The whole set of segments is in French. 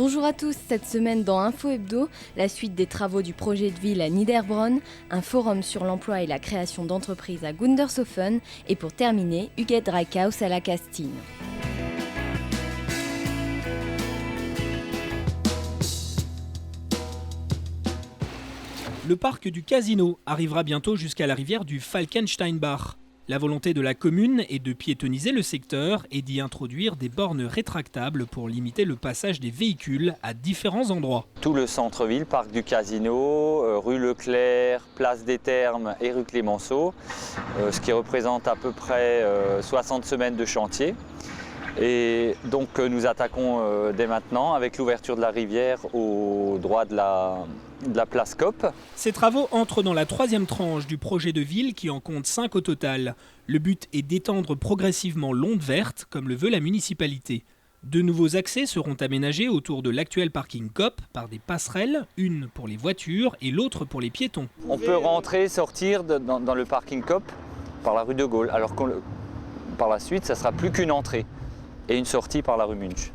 Bonjour à tous, cette semaine dans Info Hebdo, la suite des travaux du projet de ville à Niederbronn, un forum sur l'emploi et la création d'entreprises à Gundershofen et pour terminer, Huguette Drijkhuis à la Castine. Le parc du Casino arrivera bientôt jusqu'à la rivière du Falkensteinbach. La volonté de la commune est de piétonniser le secteur et d'y introduire des bornes rétractables pour limiter le passage des véhicules à différents endroits. Tout le centre-ville, parc du Casino, rue Leclerc, place des Thermes et rue Clémenceau, ce qui représente à peu près 60 semaines de chantier. Et donc nous attaquons dès maintenant avec l'ouverture de la rivière au droit de la place COP. Ces travaux entrent dans la troisième tranche du projet de ville qui en compte 5 au total. Le but est d'étendre progressivement l'onde verte comme le veut la municipalité. De nouveaux accès seront aménagés autour de l'actuel parking COP par des passerelles, une pour les voitures et l'autre pour les piétons. On peut rentrer et sortir dans le parking COP par la rue de Gaulle, alors que par la suite ça ne sera plus qu'une entrée et une sortie par la rue Munch.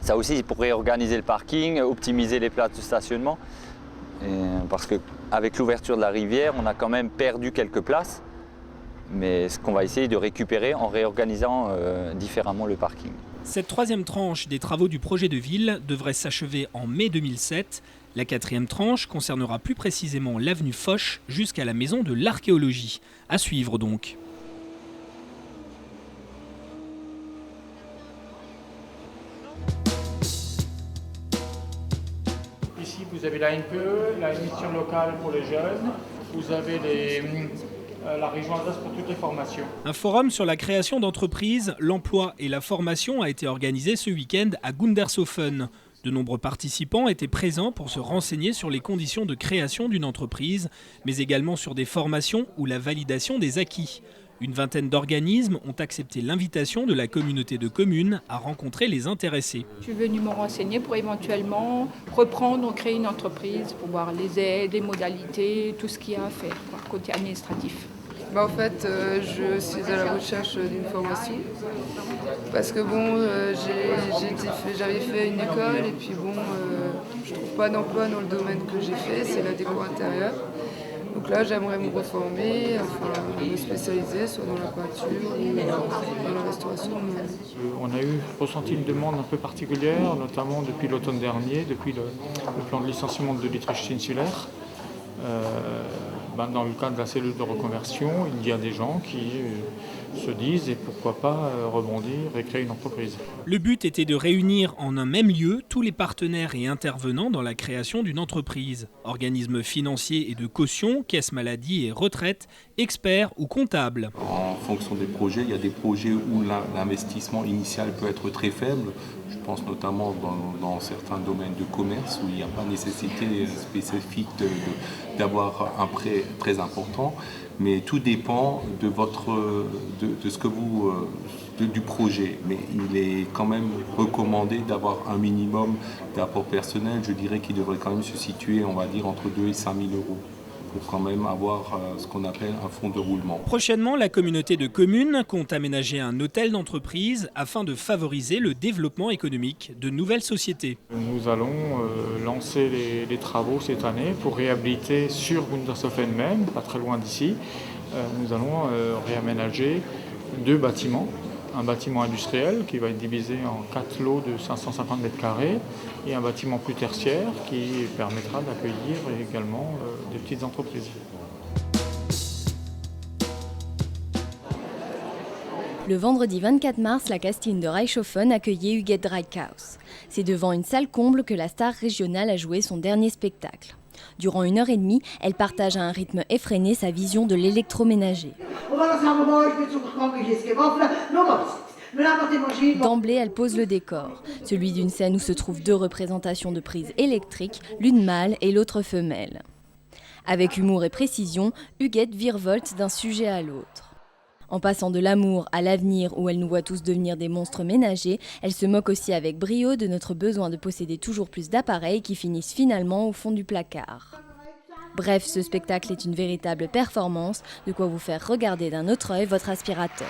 Ça aussi, pour réorganiser le parking, optimiser les places de stationnement. Parce qu'avec l'ouverture de la rivière, on a quand même perdu quelques places. Mais ce qu'on va essayer de récupérer en réorganisant différemment le parking. Cette troisième tranche des travaux du projet de ville devrait s'achever en mai 2007. La quatrième tranche concernera plus précisément l'avenue Foch jusqu'à la maison de l'archéologie. À suivre donc. Ici, vous avez la NPE, la mission locale pour les jeunes, vous avez la région Alsace pour toutes les formations. Un forum sur la création d'entreprises, l'emploi et la formation a été organisé ce week-end à Gundershofen. De nombreux participants étaient présents pour se renseigner sur les conditions de création d'une entreprise, mais également sur des formations ou la validation des acquis. Une vingtaine d'organismes ont accepté l'invitation de la communauté de communes à rencontrer les intéressés. Je suis venue me renseigner pour éventuellement reprendre ou créer une entreprise, pour voir les aides, les modalités, tout ce qu'il y a à faire, côté administratif. En fait, je suis à la recherche d'une formation parce que j'avais fait une école et puis je trouve pas d'emploi dans le domaine que j'ai fait, c'est la déco intérieure. Donc là, j'aimerais me reformer, me spécialiser soit dans la peinture ou dans la restauration. On a ressenti une demande un peu particulière, notamment depuis l'automne dernier, depuis le plan de licenciement de Dietrich Insulaire. Dans le cadre de la cellule de reconversion, il y a des gens qui se disent et pourquoi pas rebondir et créer une entreprise. Le but était de réunir en un même lieu tous les partenaires et intervenants dans la création d'une entreprise. Organismes financiers et de caution, caisse maladie et retraite, experts ou comptables. En fonction des projets, il y a des projets où l'investissement initial peut être très faible. Je pense notamment dans certains domaines de commerce où il n'y a pas nécessité spécifique d'avoir un prêt très important, mais tout dépend de ce que du projet. Mais il est quand même recommandé d'avoir un minimum d'apport personnel. Je dirais qu'il devrait quand même se situer, on va dire, entre 2 et 5 000 euros. Pour quand même avoir ce qu'on appelle un fonds de roulement. Prochainement, la communauté de communes compte aménager un hôtel d'entreprise afin de favoriser le développement économique de nouvelles sociétés. Nous allons lancer les travaux cette année pour réhabiliter sur Gundershofen même, pas très loin d'ici. Nous allons réaménager 2 bâtiments. Un bâtiment industriel qui va être divisé en 4 lots de 550 m² et un bâtiment plus tertiaire qui permettra d'accueillir également des petites entreprises. Le vendredi 24 mars, la Castine de Reichshofen accueillait Huguette Drijkhuis. C'est devant une salle comble que la star régionale a joué son dernier spectacle. Durant 1h30, elle partage à un rythme effréné sa vision de l'électroménager. D'emblée, elle pose le décor, celui d'une scène où se trouvent 2 représentations de prises électriques, l'une mâle et l'autre femelle. Avec humour et précision, Huguette virevolte d'un sujet à l'autre. En passant de l'amour à l'avenir où elle nous voit tous devenir des monstres ménagers, elle se moque aussi avec brio de notre besoin de posséder toujours plus d'appareils qui finissent finalement au fond du placard. Bref, ce spectacle est une véritable performance, de quoi vous faire regarder d'un autre œil votre aspirateur.